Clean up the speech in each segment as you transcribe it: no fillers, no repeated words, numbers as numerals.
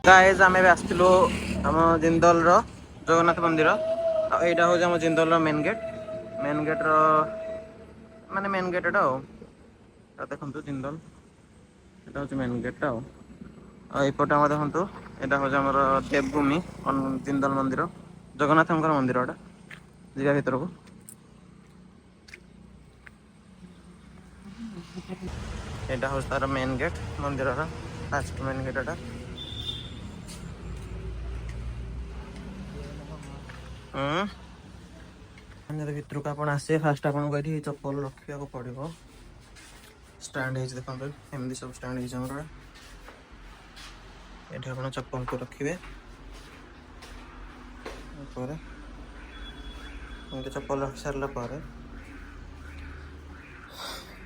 Guys आम आसलु आम जिंदल जगन्नाथ मंदिर यहाँ हूँ आम जिंदल मेन गेट माने मेन गेट देखो जिंदल यहाँ हूँ मेन गेट यपटे देखो यहाँ हूँ आम देवभूमि जिंदल मंदिर जगन्नाथ मंदिर जा भर को यहाँ हूँ तार मेन गेट मंदिर फास्ट मेन गेट भर को आप आसे फास्ट आपको ये चप्पल रखा पड़ो स्टैंड देखो एमती सब स्टैंड ये आप चप्पल को रखिए चप्पल रखी सारा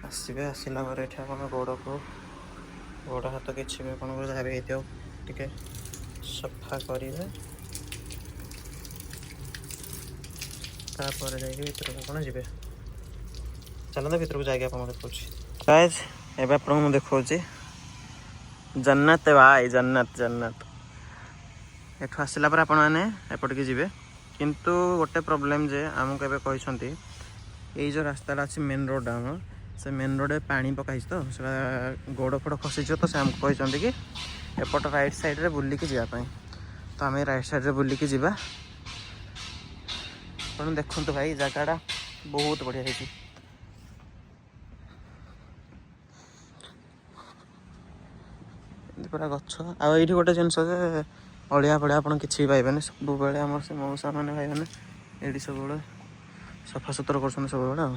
आसवे आसला गोड़ को गोड़ हाथ कि जहाँ भी टे सफा करेंगे तापर जाइए भर को कौन जी चलते भर को जाइए आपको देखा गाइस एबे आपको देखा जन्नत भाई जन्नत जन्नत एठू आसला पर आपण मैंने एपटिके जी किंतु गोटे प्रोब्लेम जे आमको एबे कहते ये जो रास्ता अच्छी मेन रोड आम से मेन रोड में पानी पकाई तो गोड़ फोड़ खसी तो से आमको कहते कि एपट राइट साइड रे बुलिकी जावाई तो आम राइट साइड रे बुलिकी जावा आप देखो भाई जगह बहुत बढ़िया है पूरा गछ आईटी गोटे जिनस अलिया फलिया आप कि पाइबे सब बेले आम से मौसा मैंने पाइबे ये सब सफा सुतरा कर सब बेले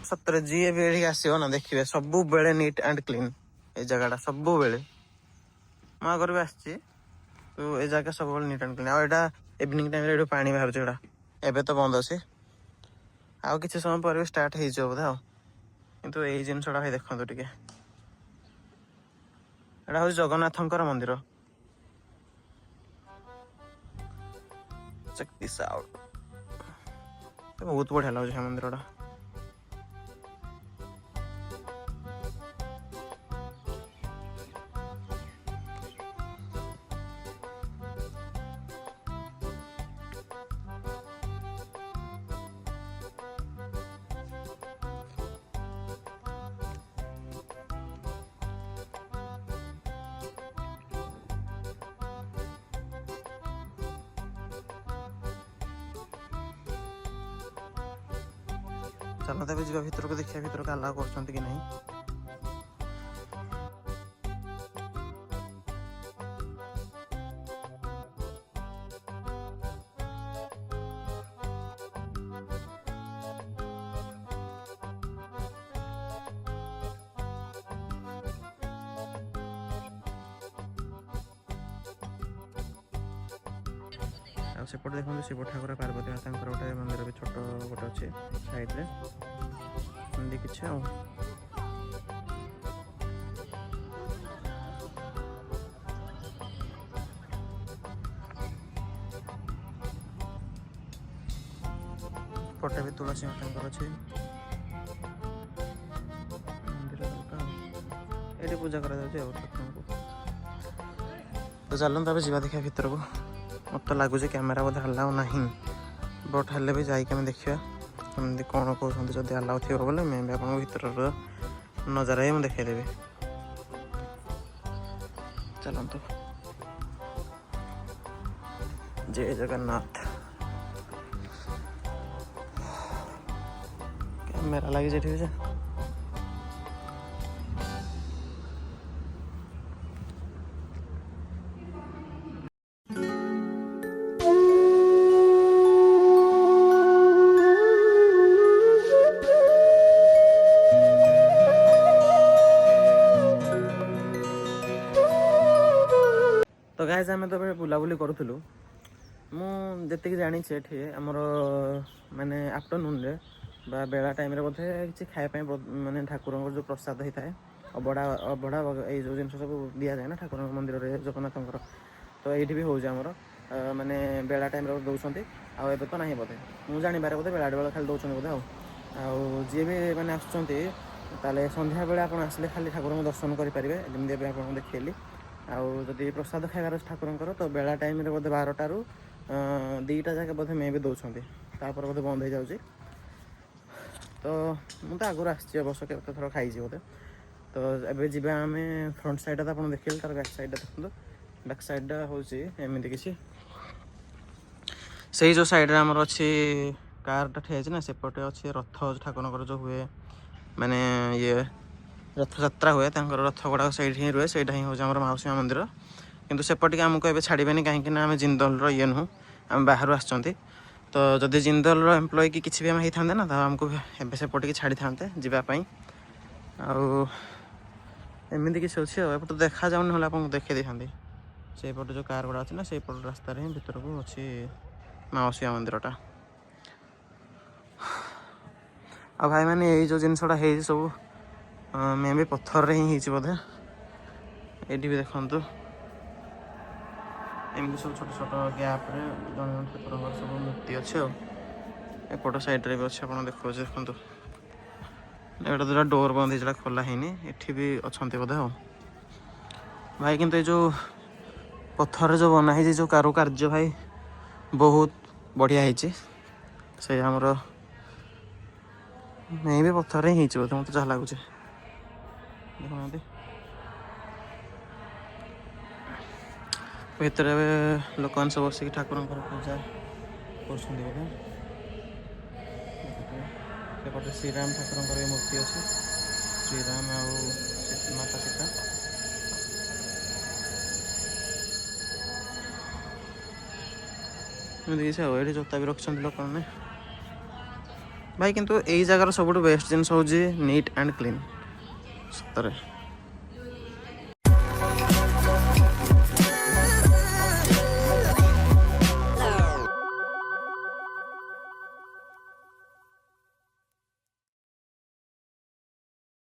सतरे जी भी आसो ना देखिए सब बेले नीट एंड क्लीन ये जगह सब बेले मैं आगे भी आसी तो ये जगह सब नीट एंड क्लीन आटा इवनिंग टाइम ये पानी बाहर एटा एवं तो बंद अच्छे आउ कि समय पर भी स्टार्ट हो बोधे किंतु यही जिनसा भाई देखो टे यहाँ हूँ जगन्नाथ मंदिर बहुत बढ़िया लगे मंदिर चलते भी जा भर को देखिए भर को अलाउ कर कि नहीं सेपट देखो शिव ठाकुर पार्वती माता गोटे मंदिर भी छोट गोटे अच्छे साइड रे किसी पटे भी तुलसी माता अच्छे मंदिर ये पूजा कर तो चलते अब जा देखा भर को मत लगुच कैमेरा बोधे अलाउ ना बट हेल्ले भी जाइए देखा कमी कौन कहते जब अलाउ थी बोले मैं भी आप भर नजारा ही मुझे देखदेवी चलतु जय जगन्नाथ कैमेरा लगी ठीक है तो गाइस आम तो बुलाबुली करूँ मुझे जानी आमर माने आफ्टरनून रे बा बेला टाइम रे बोधे किसी खायापी माने ठाकुर जो प्रसाद होता है अबड़ा अबड़ा ये जो जिन सब दि जाए ना ठाकुर मंदिर में जगन्नाथ तो ये भी हूँ आमर माने बेला टाइम दौरान आए तो ना बोधे मुझे जानवर बोधे बेला बेला खाली दौरान बोधे जी भी मैंने आसुँच ତାହେଲେ ସନ୍ଧ୍ୟାବେଳେ ଆପଣ ଆସିଲେ ଖାଲି ଠାକୁରଙ୍କୁ ଦର୍ଶନ କରିପାରିବେ, ଯେମିତି ଏବେ ଆପଣଙ୍କୁ ଦେଖେଇଲି। ଆଉ ଯଦି ପ୍ରସାଦ ଖାଇବାର ଅଛି ଠାକୁରଙ୍କର ତ ବେଳା ଟାଇମ୍ରେ ବୋଧେ 12ଟାରୁ 2ଟା ଯାକେ ବୋଧେ ମେ ବି ଦେଉଛନ୍ତି, ତାପରେ ବୋଧେ ବନ୍ଦ ହେଇଯାଉଛି। ତ ମୁଁ ତ ଆଗରୁ ଆସିଛି ଅବଶ୍ୟ, କେତେ ଥର ଖାଇଛି ବୋଧେ। ତ ଏବେ ଯିବା ଆମେ ଫ୍ରଣ୍ଟ ସାଇଡ଼୍ଟା ତ ଆପଣ ଦେଖିଲେ, ତାର ବ୍ୟାକ୍ ସାଇଡ଼୍ଟା ଦେଖନ୍ତୁ। ବ୍ୟାକ୍ ସାଇଡ଼୍ଟା ହେଉଛି ଏମିତି କିଛି, ସେଇ ଯେଉଁ ସାଇଡ଼୍ରେ ଆମର ଅଛି କାର୍ଟା ଠିଆ ହେଇଛି ନା, ସେପଟେ ଅଛି ରଥ ଠାକୁରଙ୍କର ଯେଉଁ ହୁଏ, ମାନେ ଇଏ ରଥଯାତ୍ରା ହୁଏ, ତାଙ୍କର ରଥ ଗୁଡ଼ାକ ସେଇଠି ହିଁ ରୁହେ। ସେଇଟା ହିଁ ହେଉଛି ଆମର ମାଉସୀ ମା ମନ୍ଦିର। କିନ୍ତୁ ସେପଟିକି ଆମକୁ ଏବେ ଛାଡ଼ିବେନି, କାହିଁକିନା ଆମେ ଜିନ୍ଦଲର ଇଏ ନୁହଁ, ଆମେ ବାହାରୁ ଆସିଛନ୍ତି। ତ ଯଦି ଜିନ୍ଦଲର ଏମ୍ପ୍ଲୟ କି କିଛି ବି ଆମେ ହେଇଥାନ୍ତେ ନା, ତ ଆମକୁ ଏବେ ସେପଟିକି ଛାଡ଼ିଥାନ୍ତେ ଯିବା ପାଇଁ। ଆଉ ଏମିତି କିଛି ଅଛି ଆଉ, ଏପଟେ ଦେଖାଯାଉନି, ନହେଲେ ଆପଣଙ୍କୁ ଦେଖେଇ ଦେଇଥାନ୍ତି। ସେଇପଟେ ଯେଉଁ କାର୍ ଗୁଡ଼ା ଅଛି ନା, ସେଇପଟ ରାସ୍ତାରେ ହିଁ ଭିତରକୁ ଅଛି ମାଉସୀ ମା ମନ୍ଦିରଟା। ଆଉ ଭାଇମାନେ ଏଇ ଯେଉଁ ଜିନିଷଟା ହେଇଛି ସବୁ ମେ ବି ପଥରରେ ହିଁ ହେଇଛି ବୋଧେ। ଏଇଠି ବି ଦେଖନ୍ତୁ ଏମିତି ସବୁ ଛୋଟ ଛୋଟ ଗ୍ୟାପ୍ରେ ଜଣେ ଜଣେ ଠାକୁରଙ୍କର ସବୁ ମୂର୍ତ୍ତି ଅଛି। ଆଉ ଏପଟ ସାଇଡ଼୍ରେ ବି ଅଛି, ଆପଣ ଦେଖାଉଛି ଦେଖନ୍ତୁ। ଏଇଟା ଯେଉଁଟା ଡୋର୍ ବନ୍ଦ ହେଇଛି, ସେଇଟା ଖୋଲା ହେଇନି। ଏଠି ବି ଅଛନ୍ତି ବୋଧେ। ଆଉ ଭାଇ କିନ୍ତୁ ଏଇ ଯେଉଁ ପଥରରେ ଯେଉଁ ବନା ହେଇଛି, ଯେଉଁ କାରୁକାର୍ଯ୍ୟ ଭାଇ ବହୁତ ବଢ଼ିଆ ହେଇଛି। ସେଇ ଆମର ମେ ବି ପଥରରେ ହିଁ ହେଇଛି ବୋଧେ, ମୋତେ ଯାହା ଲାଗୁଛି। ଦେଖୁନାହାନ୍ତି ଭିତରେ ଏବେ ଲୋକମାନେ ସବୁ ବସିକି ଠାକୁରଙ୍କର ପୂଜା କରୁଛନ୍ତି ବୋଧେ। ସେପଟେ ଶ୍ରୀରାମ ଠାକୁରଙ୍କର ବି ମୂର୍ତ୍ତି ଅଛି, ଶ୍ରୀରାମ ଆଉ ମାତା ସୀତା। ଏମିତି କିଛି ଆଉ, ଏଇଠି ଜୋତା ବି ରଖିଛନ୍ତି ଲୋକମାନେ। ଭାଇ କିନ୍ତୁ ଏଇ ଜାଗାର ସବୁଠୁ ବେଷ୍ଟ ଜିନିଷ ହେଉଛି ନିଟ୍ ଆଣ୍ଡ କ୍ଲିନ୍ ସତରେ।